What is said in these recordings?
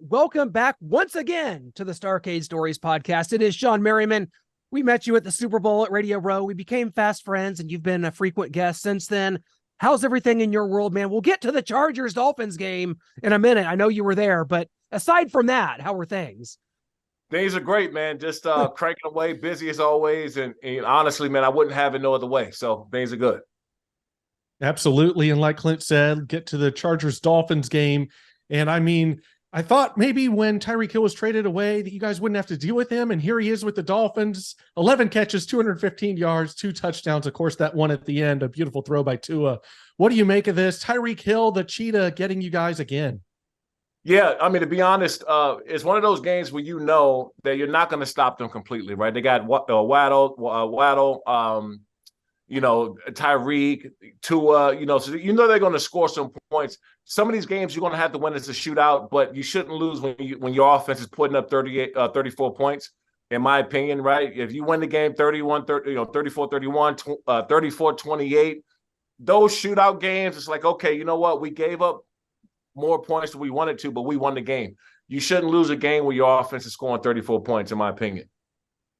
Welcome back once again to the Starcade Stories podcast. It is Shawne Merriman. We met you at the Super Bowl at Radio Row. We became fast friends, and you've been a frequent guest since then. How's everything in your world, man? We'll get to the Chargers-Dolphins game in a minute. I know you were there, but aside from that, how are things? Things are great, man. Just cranking away, busy as always. And honestly, man, I wouldn't have it no other way. So things are good. Absolutely. And like Clint said, get to the Chargers-Dolphins game. And I mean, I thought maybe when Tyreek Hill was traded away that you guys wouldn't have to deal with him. And here he is with the Dolphins, 11 catches, 215 yards, 2 touchdowns. Of course, that one at the end, a beautiful throw by Tua. What do you make of this? Tyreek Hill, the cheetah, getting you guys again. Yeah, I mean, to be honest, it's one of those games where you know that you're not going to stop them completely, right? They got Waddle, Tyreek, Tua, so you know they're going to score some points. Some of these games you're going to have to win as a shootout, but you shouldn't lose when your offense is putting up 34 points, in my opinion, right? If you win the game 34-31, 34-28, those shootout games, it's like, okay, you know what? We gave up more points than we wanted to, but we won the game. You shouldn't lose a game where your offense is scoring 34 points, in my opinion.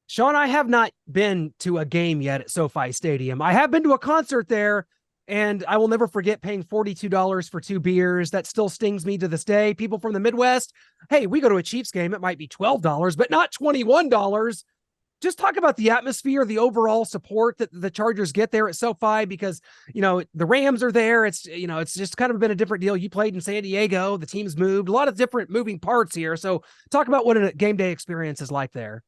Shawne, I have not been to a game yet at SoFi Stadium. I have been to a concert there, and I will never forget paying $42 for 2 beers. That still stings me to this day. People from the Midwest, hey, we go to a Chiefs game, it might be $12, but not $21. Just talk about the atmosphere, the overall support that the Chargers get there at SoFi, because, the Rams are there. It's just kind of been a different deal. You played in San Diego. The team's moved. A lot of different moving parts here. So talk about what a game day experience is like there.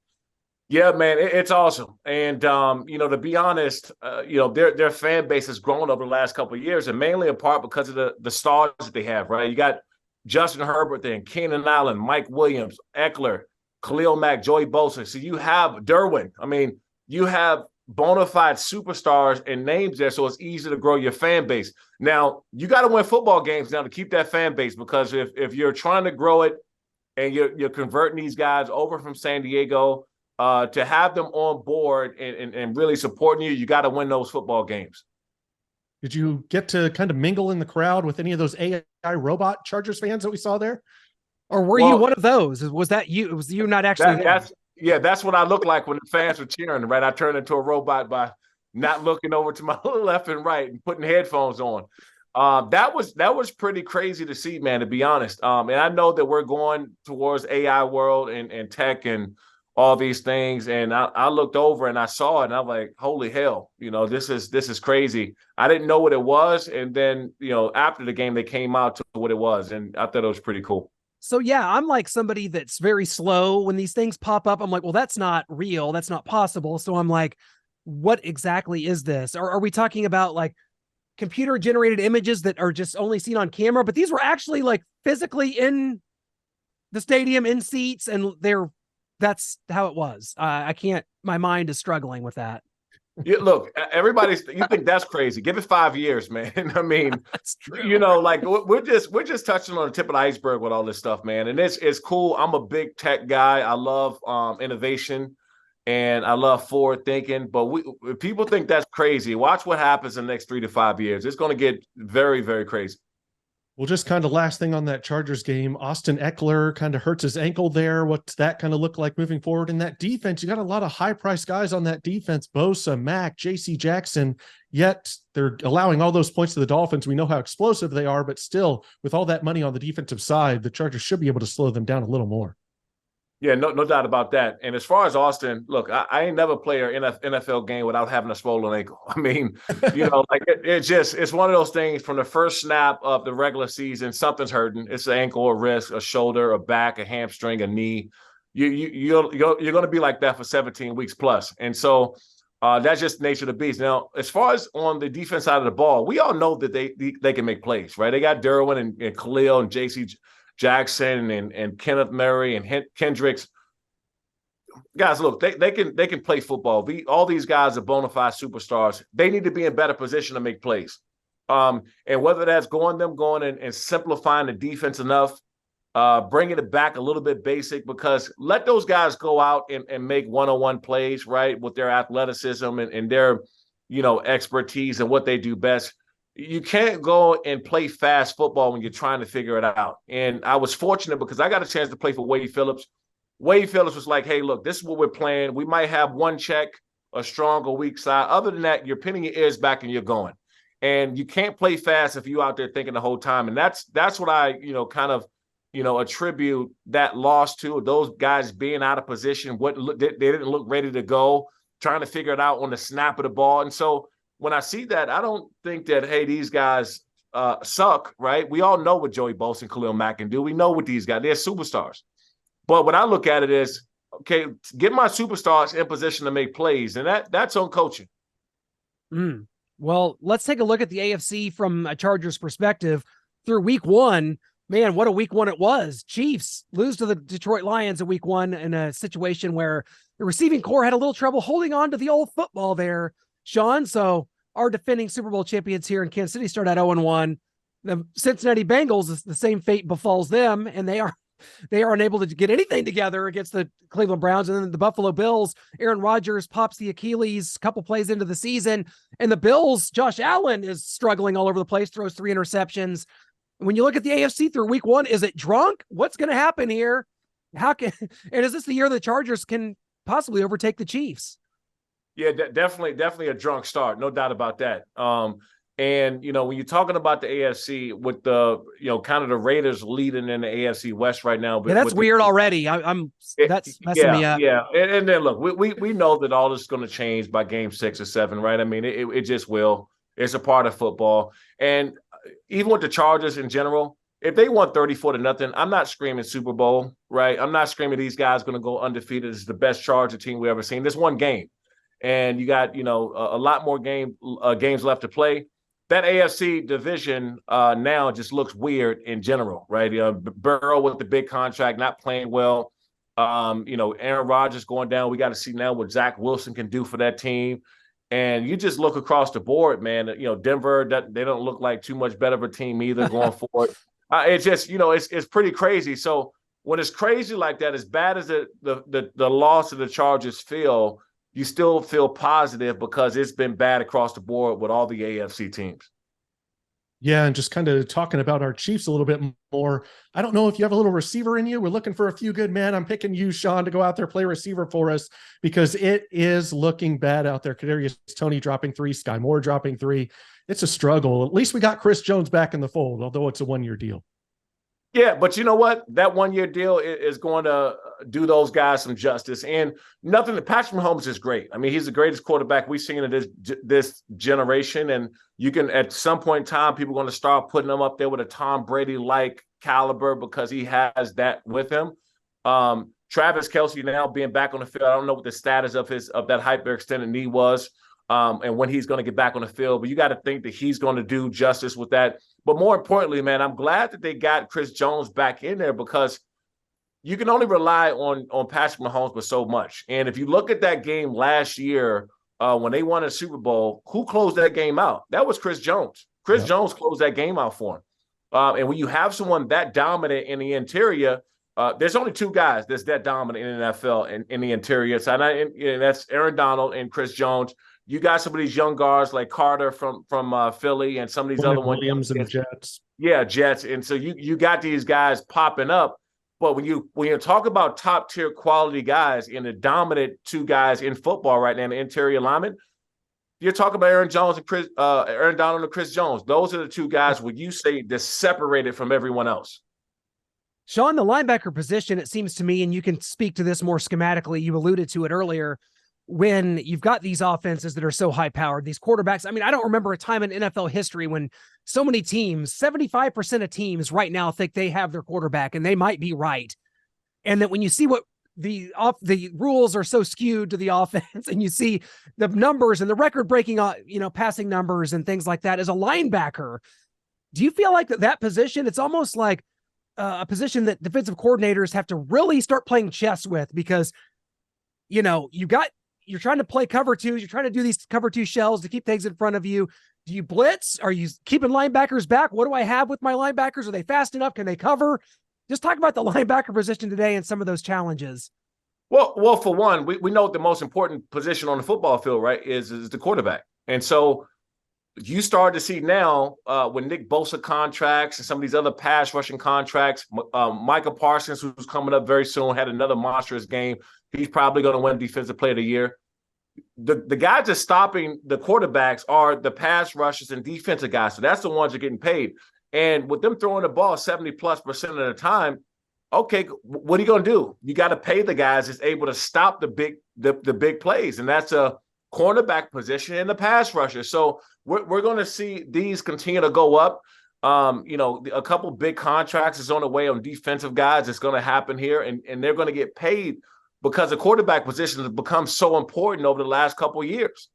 Yeah, man, it's awesome. And, to be honest, their fan base has grown over the last couple of years, and mainly in part because of the stars that they have, right? You got Justin Herbert there, Keenan Allen, Mike Williams, Eckler, Khalil Mack, Joey Bosa. So you have Derwin. I mean, you have bona fide superstars and names there, so it's easy to grow your fan base. Now, you got to win football games now to keep that fan base, because if you're trying to grow it and you're converting these guys over from San Diego, to have them on board and really supporting you, you got to win those football games. Did you get to kind of mingle in the crowd with any of those AI robot Chargers fans that we saw there? Or were you one of those? Was that you? It was you not actually that's what I look like when the fans were cheering, right? I turned into a robot by not looking over to my left and right and putting headphones on. That was pretty crazy to see, man, to be honest. And I know that we're going towards AI world and tech and all these things. And I looked over and I saw it and I'm like, holy hell, this is crazy. I didn't know what it was. And then, after the game, they came out to what it was. And I thought it was pretty cool. So yeah, I'm like somebody that's very slow when these things pop up. I'm like, well, that's not real. That's not possible. So I'm like, what exactly is this? Or are we talking about like computer generated images that are just only seen on camera? But these were actually like physically in the stadium, in seats, and that's how it was. My mind is struggling with that. Yeah, look, you think that's crazy. Give it 5 years, man. I mean, that's true. like we're just touching on the tip of the iceberg with all this stuff, man. And it's cool. I'm a big tech guy. I love innovation and I love forward thinking. But if people think that's crazy, watch what happens in the next 3 to 5 years. It's going to get very, very crazy. Well, just kind of last thing on that Chargers game, Austin Eckler kind of hurts his ankle there. What's that kind of look like moving forward in that defense? You got a lot of high-priced guys on that defense, Bosa, Mack, J.C. Jackson, yet they're allowing all those points to the Dolphins. We know how explosive they are, but still, with all that money on the defensive side, the Chargers should be able to slow them down a little more. Yeah, no doubt about that. And as far as Austin, look, I ain't never played an NFL game without having a swollen ankle. I mean, it's one of those things from the first snap of the regular season, something's hurting. It's an ankle, a wrist, a shoulder, a back, a hamstring, a knee. You're going to be like that for 17 weeks plus. And so that's just the nature of the beast. Now, as far as on the defense side of the ball, we all know that they can make plays, right? They got Derwin and Khalil and J.C. Jackson and Kenneth Murray and Kendricks. Guys, look, they can play football. All these guys are bona fide superstars. They need to be in better position to make plays. And whether that's going and simplifying the defense enough, bringing it back a little bit basic, because let those guys go out and make one-on-one plays, right, with their athleticism and their, expertise and what they do best. you can't go and play fast football when you're trying to figure it out. And I was fortunate because I got a chance to play for Wade Phillips. Wade Phillips was like, hey, look, this is what we're playing. We might have one check, a strong or weak side. Other than that, you're pinning your ears back and you're going. And you can't play fast if you're out there thinking the whole time. And that's what I, kind of, attribute that loss to, those guys being out of position. They didn't look ready to go, trying to figure it out on the snap of the ball. And so when I see that, I don't think that, hey, these guys suck, right? We all know what Joey Bosa and Khalil Mack can do. We know what these guys, they're superstars. But when I look at it is, okay, get my superstars in position to make plays. And that's on coaching. Well, let's take a look at the AFC from a Chargers perspective. Through week one, man, what a week one it was. Chiefs lose to the Detroit Lions in week one in a situation where the receiving core had a little trouble holding on to the old football there, Shawne. So our defending Super Bowl champions here in Kansas City start at 0-1. The Cincinnati Bengals, the same fate befalls them, and they are unable to get anything together against the Cleveland Browns. And then the Buffalo Bills, Aaron Rodgers pops the Achilles a couple plays into the season. And the Bills, Josh Allen is struggling all over the place, throws 3 interceptions. When you look at the AFC through week one, is it drunk? What's going to happen here? And is this the year the Chargers can possibly overtake the Chiefs? Yeah, definitely a drunk start. No doubt about that. And, when you're talking about the AFC with the, kind of the Raiders leading in the AFC West right now. Yeah, that's weird already. That's messing me up. Yeah. And then look, we know that all this is going to change by game 6 or 7, right? I mean, it just will. It's a part of football. And even with the Chargers in general, if they won 34-0, I'm not screaming Super Bowl, right? I'm not screaming these guys going to go undefeated. It's the best Charger team we ever seen. This one game. And you got, a lot more games left to play. That AFC division now just looks weird in general, right? Burrow with the big contract, not playing well. Aaron Rodgers going down. We got to see now what Zach Wilson can do for that team. And you just look across the board, man. Denver, they don't look like too much better of a team either going forward. It's just, it's pretty crazy. So when it's crazy like that, as bad as the loss of the Chargers feel, you still feel positive because it's been bad across the board with all the AFC teams. Yeah, and just kind of talking about our Chiefs a little bit more. I don't know if you have a little receiver in you. We're looking for a few good men. I'm picking you, Shawne, to go out there, play receiver for us because it is looking bad out there. Kadarius Toney dropping 3, Sky Moore dropping 3. It's a struggle. At least we got Chris Jones back in the fold, although it's a 1-year deal. Yeah, but you know what? That 1-year deal is going to do those guys some justice. And Patrick Mahomes is great. I mean, he's the greatest quarterback we've seen in this generation. And you can, at some point in time, people are going to start putting him up there with a Tom Brady-like caliber because he has that with him. Travis Kelce now being back on the field. I don't know what the status of that hyperextended knee was. And when he's going to get back on the field. But you got to think that he's going to do justice with that. But more importantly, man, I'm glad that they got Chris Jones back in there because you can only rely on Patrick Mahomes for so much. And if you look at that game last year when they won a Super Bowl, who closed that game out? That was Chris Jones. Chris Jones closed that game out for him. And when you have someone that dominant in the interior, there's only 2 guys that's that dominant in the NFL in the interior. So and that's Aaron Donald and Chris Jones. You got some of these young guards like Carter from Philly and some of these other ones. Williams and Jets. Yeah, Jets. And so you got these guys popping up. But when you talk about top tier quality guys and the dominant 2 guys in football right now in the interior alignment, you're talking about Aaron Donald and Chris Jones. Those are the 2 guys where you say they're separated from everyone else. Shawne, the linebacker position, it seems to me, and you can speak to this more schematically, you alluded to it earlier, when you've got these offenses that are so high powered, these quarterbacks. I mean, I don't remember a time in NFL history when so many teams, 75% of teams right now think they have their quarterback, and they might be right. And that when you see what the rules are so skewed to the offense and you see the numbers and the record breaking, passing numbers and things like that as a linebacker, do you feel like that position, it's almost like a position that defensive coordinators have to really start playing chess with because, you're trying to play cover 2s. You're trying to do these cover 2 shells to keep things in front of you. Do you blitz? Are you keeping linebackers back? What do I have with my linebackers? Are they fast enough? Can they cover? Just talk about the linebacker position today and some of those challenges. Well, for one, we know the most important position on the football field, right, is the quarterback. And so you start to see now with Nick Bosa contracts and some of these other pass rushing contracts, Micah Parsons, who's coming up very soon, had another monstrous game. He's probably going to win Defensive Player of the Year. The guys that's stopping the quarterbacks are the pass rushers and defensive guys. So that's the ones that are getting paid. And with them throwing the ball 70+% of the time, okay, what are you going to do? You got to pay the guys that's able to stop the big plays. And that's a cornerback position and the pass rusher. So we're going to see these continue to go up. A couple big contracts is on the way on defensive guys. It's going to happen here, and they're going to get paid because the quarterback position has become so important over the last couple of years.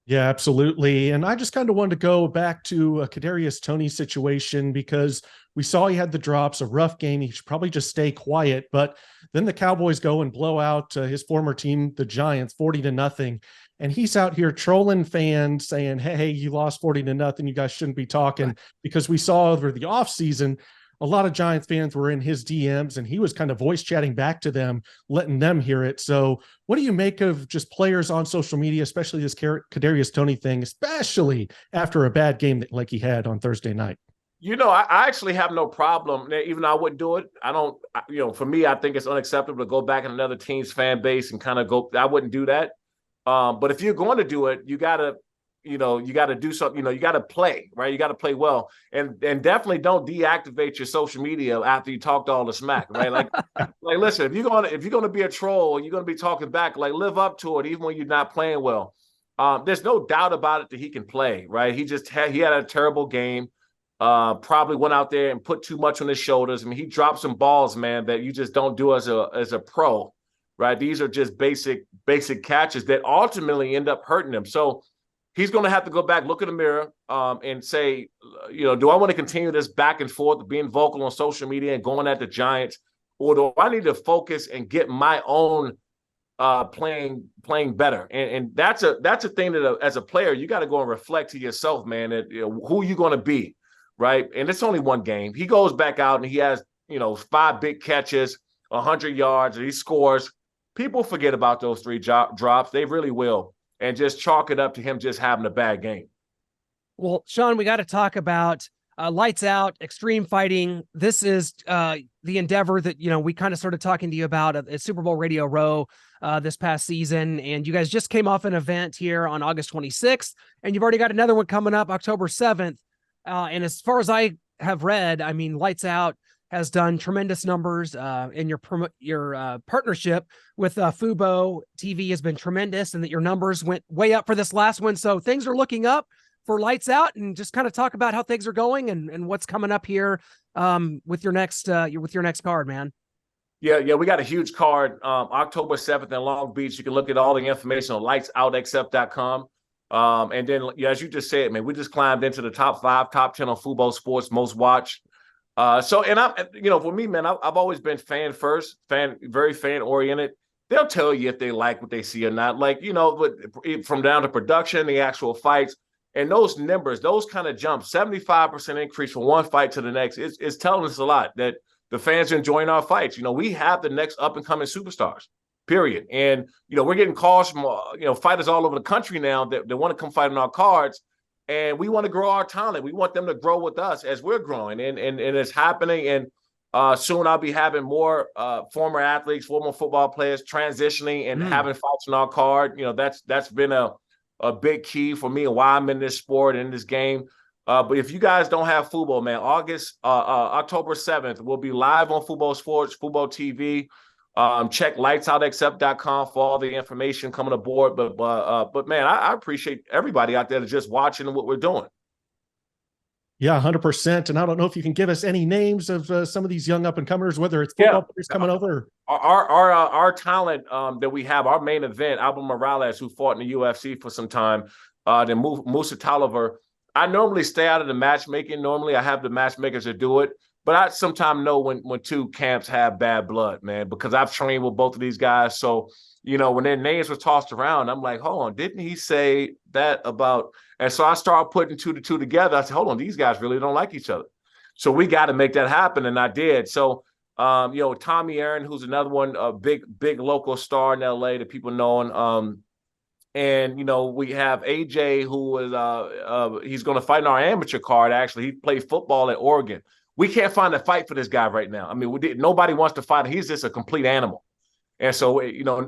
Yeah, absolutely. And I just kind of wanted to go back to Kadarius Toney's situation because we saw he had the drops, a rough game. He should probably just stay quiet. But then the Cowboys go and blow out his former team, the Giants, 40-0. And he's out here trolling fans saying, hey, you lost 40-0. You guys shouldn't be talking. Because we saw over the offseason, a lot of Giants fans were in his DMs and he was kind of voice chatting back to them, letting them hear it. So what do you make of just players on social media, especially this Kadarius Toney thing, especially after a bad game like he had on Thursday night? I actually have no problem, even though I wouldn't do it. I don't, for me, I think it's unacceptable to go back in another team's fan base and kind of go, I wouldn't do that. But if you're going to do it, you got to do something, you got to play, right? You got to play well, and definitely don't deactivate your social media after you talked all the smack, right? Like listen, if you're going to be a troll, you're going to be talking back, like live up to it, even when you're not playing well. There's no doubt about it that he can play, right? He had a terrible game. Probably went out there and put too much on his shoulders. I mean, he dropped some balls, man, that you just don't do as a pro, right? These are just basic catches that ultimately end up hurting him. So he's going to have to go back, look in the mirror, and say, do I want to continue this back and forth, being vocal on social media and going at the Giants, or do I need to focus and get my own playing better? And that's a thing that as a player, you got to go and reflect to yourself, man, that who you going to be, right? And it's only one game. He goes back out and he has 5 big catches, 100 yards, and he scores. People forget about those 3 drops. They really will. And just chalk it up to him just having a bad game. Well, Shawne, we got to talk about Lights Out, Extreme Fighting. This is the endeavor that, we kind of started talking to you about at Super Bowl Radio Row this past season. And you guys just came off an event here on August 26th, and you've already got another one coming up October 7th. And as far as I have read, I mean, Lights Out has done tremendous numbers, and your partnership with Fubo TV has been tremendous, and that your numbers went way up for this last one. So things are looking up for Lights Out, and just kind of talk about how things are going and what's coming up here with your next card, man. Yeah, we got a huge card October 7th in Long Beach. You can look at all the information on lightsoutxf.com. And then, as you just said, man, we just climbed into the top 5, top 10 on Fubo Sports most watched. For me, man, I've always been very fan oriented. They'll tell you if they like what they see or not. From down to production, the actual fights, and those numbers, those kind of jumps, 75% increase from one fight to the next, is telling us a lot that the fans are enjoying our fights. We have the next up and coming superstars, period. And, we're getting calls from, fighters all over the country now that want to come fight on our cards. And we want to grow our talent. We want them to grow with us as we're growing. And it's happening. And soon I'll be having more former athletes, former football players transitioning and having fights on our card. That's been a big key for me and why I'm in this sport and in this game. But if you guys don't have Fubo, man, October 7th, we'll be live on Fubo Sports, Fubo TV. Check lightsoutxf.com for all the information coming aboard. But man, I appreciate everybody out there that's just watching what we're doing. Yeah, 100%. And I don't know if you can give us any names of some of these young up and comers, whether it's football players coming over. Our talent that we have, our main event, Albert Morales, who fought in the UFC for some time, then Musa Taliver. I normally stay out of the matchmaking. Normally I have the matchmakers that do it. But I sometimes know when 2 camps have bad blood, man, because I've trained with both of these guys. So, when their names were tossed around, I'm like, hold on, didn't he say that about? And so I started putting 2 to 2 together. I said, hold on, these guys really don't like each other. So we got to make that happen. And I did. So, Tommy Aaron, who's another one, a big local star in LA that people know. And, we have AJ, who is he's going to fight in our amateur card. Actually, he played football at Oregon. We can't find a fight for this guy right now. I mean, nobody wants to fight him. He's just a complete animal. And so,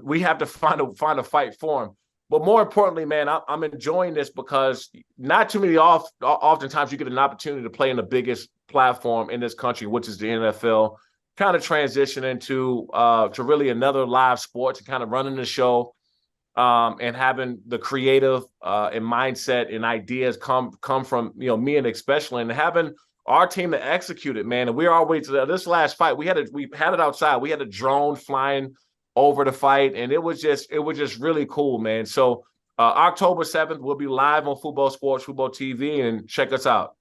we have to find a fight for him. But more importantly, man, I'm enjoying this because not too many oftentimes you get an opportunity to play in the biggest platform in this country, which is the NFL, kind of transition into to really another live sport, to kind of running the show, and having the creative and mindset and ideas come from me, and especially, and having our team to execute it, man. And we're always this last fight. We had it outside. We had a drone flying over the fight, and it was just really cool, man. So October 7th, we'll be live on Fubo Sports, Fubo TV, and check us out.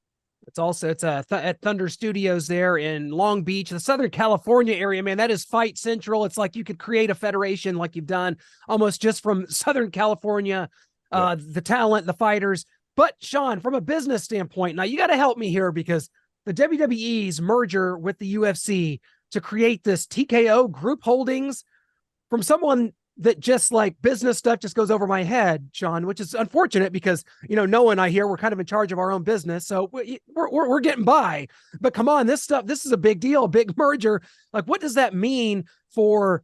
It's at Thunder Studios there in Long Beach, the Southern California area, man. That is Fight Central. It's like you could create a federation like you've done almost just from Southern California, the talent, the fighters. But Shawne, from a business standpoint, now you got to help me here, because the WWE's merger with the UFC to create this TKO Group Holdings, from someone that just like business stuff just goes over my head, Shawne, which is unfortunate because, Noah and I here, we're kind of in charge of our own business. So we're getting by, this is a big deal, a big merger. Like, what does that mean for,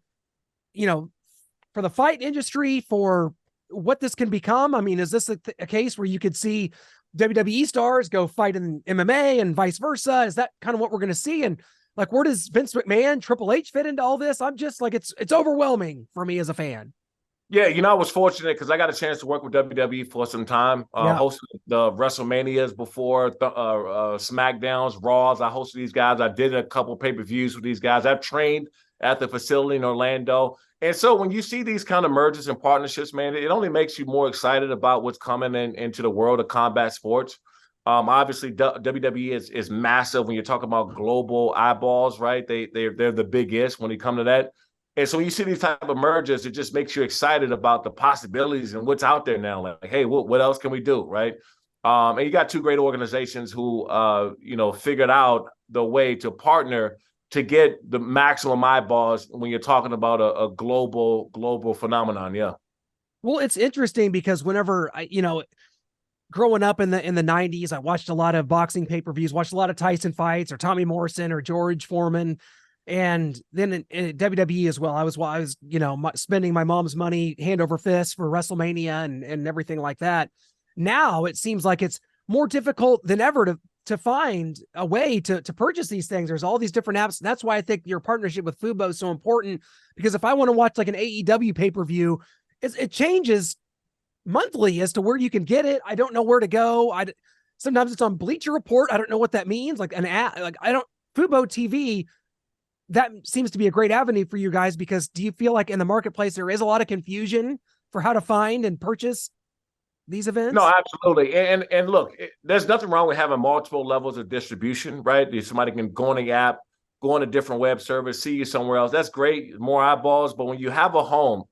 for the fight industry, for what this can become? I mean, is this a case where you could see WWE stars go fight in MMA and vice versa? Is that kind of what we're going to see? And like, where does Vince McMahon, Triple H fit into all this? I'm just like, it's overwhelming for me as a fan. Yeah, I was fortunate because I got a chance to work with WWE for some time. Hosted the WrestleManias before, SmackDowns, Raws. I hosted these guys. I did a couple pay-per-views with these guys. I've trained at the facility in Orlando. And so when you see these kind of mergers and partnerships, man, it only makes you more excited about what's coming into the world of combat sports. Obviously, WWE is massive when you're talking about global eyeballs, right? They're the biggest when you come to that. And so when you see these type of mergers, it just makes you excited about the possibilities and what's out there now. Like, hey, what else can we do, right? And you got two great organizations who, figured out the way to partner to get the maximum eyeballs when you're talking about a global phenomenon. Yeah. Well, it's interesting because whenever growing up in the 90s, I watched a lot of boxing pay-per-views, watched a lot of Tyson fights or Tommy Morrison or George Foreman. And then in WWE as well, I was spending my mom's money hand over fist for WrestleMania and everything like that. Now it seems like it's more difficult than ever to find a way to purchase these things. There's all these different apps. That's why I think your partnership with Fubo is so important, because if I want to watch like an AEW pay-per-view, it changes monthly as to where you can get it. I don't know where to go. Sometimes it's on Bleacher Report. I don't know what that means. Like an app, Fubo TV, that seems to be a great avenue for you guys, because do you feel like in the marketplace there is a lot of confusion for how to find and purchase these events? No, absolutely. And look, there's nothing wrong with having multiple levels of distribution, right? Somebody can go on the app, go on a different web service, see you somewhere else. That's great, more eyeballs. But when you have a home,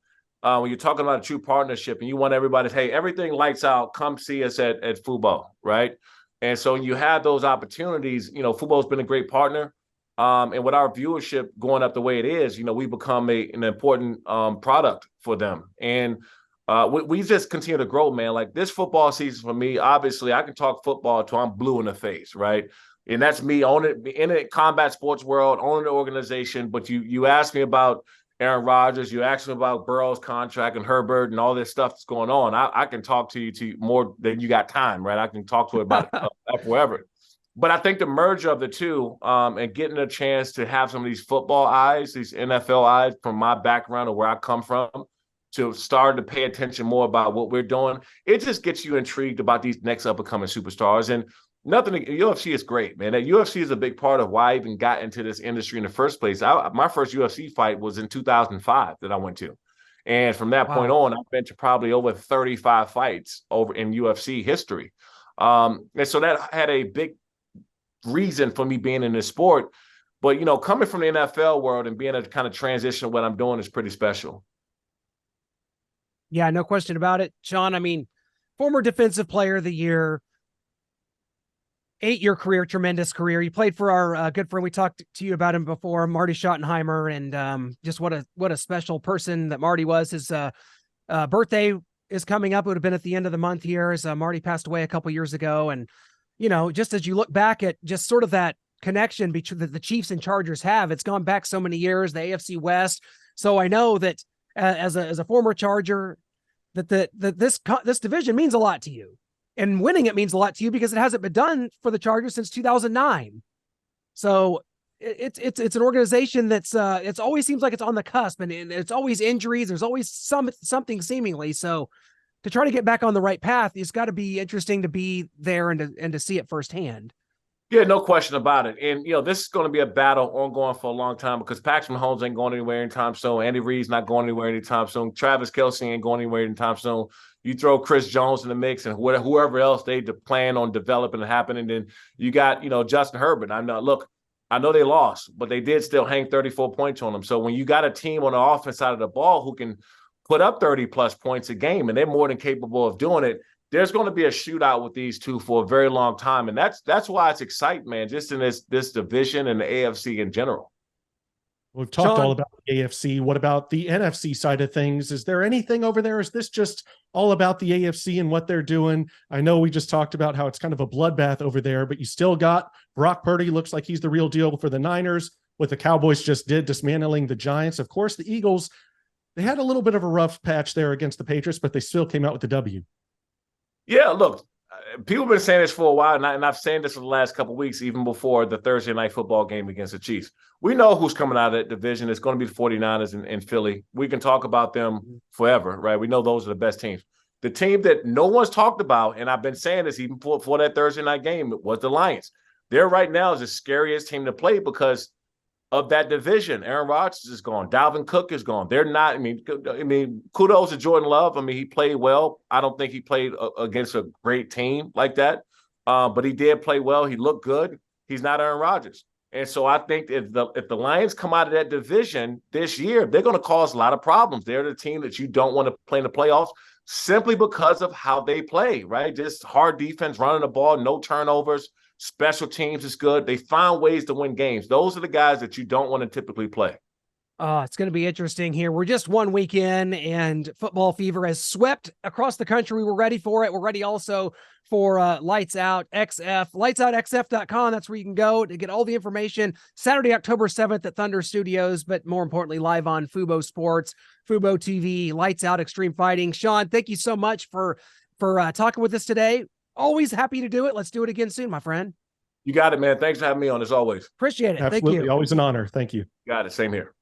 when you're talking about a true partnership and you want everybody to, hey, everything lights out, come see us at Fubo, right? And so when you have those opportunities, Fubo's been a great partner. And with our viewership going up the way it is, we become an important product for them. And we just continue to grow, man. Like this football season for me, obviously, I can talk football till I'm blue in the face, right? And that's me owning in the combat sports world, owning the organization. But you asked me about Aaron Rodgers, you asked me about Burrow's contract and Herbert and all this stuff that's going on. I can talk to you more than you got time, right? I can talk to it about forever. But I think the merger of the two and getting a chance to have some of these football eyes, these NFL eyes from my background or where I come from, to start to pay attention more about what we're doing, it just gets you intrigued about these next up-and-coming superstars. And UFC is great, man. That UFC is a big part of why I even got into this industry in the first place. My first UFC fight was in 2005 that I went to. And from that point on, I've been to probably over 35 fights over in UFC history. And so that had a big reason for me being in this sport. But, coming from the NFL world and being able to kind of transition what I'm doing is pretty special. Yeah, no question about it. Shawne, I mean, former Defensive Player of the Year, 8-year career, tremendous career. You played for our good friend. We talked to you about him before, Marty Schottenheimer, and just what a special person that Marty was. His birthday is coming up. It would have been at the end of the month here, as Marty passed away a couple years ago. And, just as you look back at just sort of that connection between the Chiefs and Chargers have, it's gone back so many years, the AFC West. So I know that as a former Charger, that this division means a lot to you, and winning it means a lot to you because it hasn't been done for the Chargers since 2009. So it's an organization that's it always seems like it's on the cusp, and it's always injuries. There's always something seemingly. So to try to get back on the right path, it's got to be interesting to be there and to see it firsthand. Yeah, no question about it. And, this is going to be a battle ongoing for a long time because Patrick Mahomes ain't going anywhere anytime soon. Andy Reid's not going anywhere anytime soon. Travis Kelce ain't going anywhere anytime soon. You throw Chris Jones in the mix and whoever else they plan on developing and happening. Then you got, Justin Herbert. I know they lost, but they did still hang 34 points on them. So when you got a team on the offense side of the ball who can put up 30-plus points a game, and they're more than capable of doing it, there's going to be a shootout with these two for a very long time. And that's why it's exciting, man, just in this division and the AFC in general. We've talked Shawne, all about the AFC. What about the NFC side of things? Is there anything over there? Is this just all about the AFC and what they're doing? I know we just talked about how it's kind of a bloodbath over there, but you still got Brock Purdy. Looks like he's the real deal for the Niners, what the Cowboys just did, dismantling the Giants. Of course, the Eagles, they had a little bit of a rough patch there against the Patriots, but they still came out with the W. Yeah, look, people have been saying this for a while, and I've said this for the last couple of weeks, even before the Thursday night football game against the Chiefs. We know who's coming out of that division. It's going to be the 49ers in Philly. We can talk about them forever, right? We know those are the best teams. The team that no one's talked about, and I've been saying this even before that Thursday night game, was the Lions. They're right now is the scariest team to play because of that division. Aaron Rodgers is gone. Dalvin Cook is gone. They're not. I mean, kudos to Jordan Love. I mean, he played well. I don't think he played against a great team like that, but he did play well. He looked good. He's not Aaron Rodgers, and so I think if the Lions come out of that division this year, they're going to cause a lot of problems. They're the team that you don't want to play in the playoffs simply because of how they play. Right, just hard defense, running the ball, no turnovers. Special teams is good. They find ways to win games. Those are the guys that you don't want to typically play. It's going to be interesting here. We're just 1 week in, and football fever has swept across the country. We're ready for it. We're ready also for Lights Out XF. LightsOutXF.com. That's where you can go to get all the information. Saturday, October 7th at Thunder Studios, but more importantly, live on Fubo Sports, Fubo TV, Lights Out Extreme Fighting. Shawne, thank you so much for talking with us today. Always happy to do it. Let's do it again soon, my friend. You got it, man. Thanks for having me on as always. Appreciate it. Absolutely. Thank you. Always an honor. Thank you. Got it. Same here.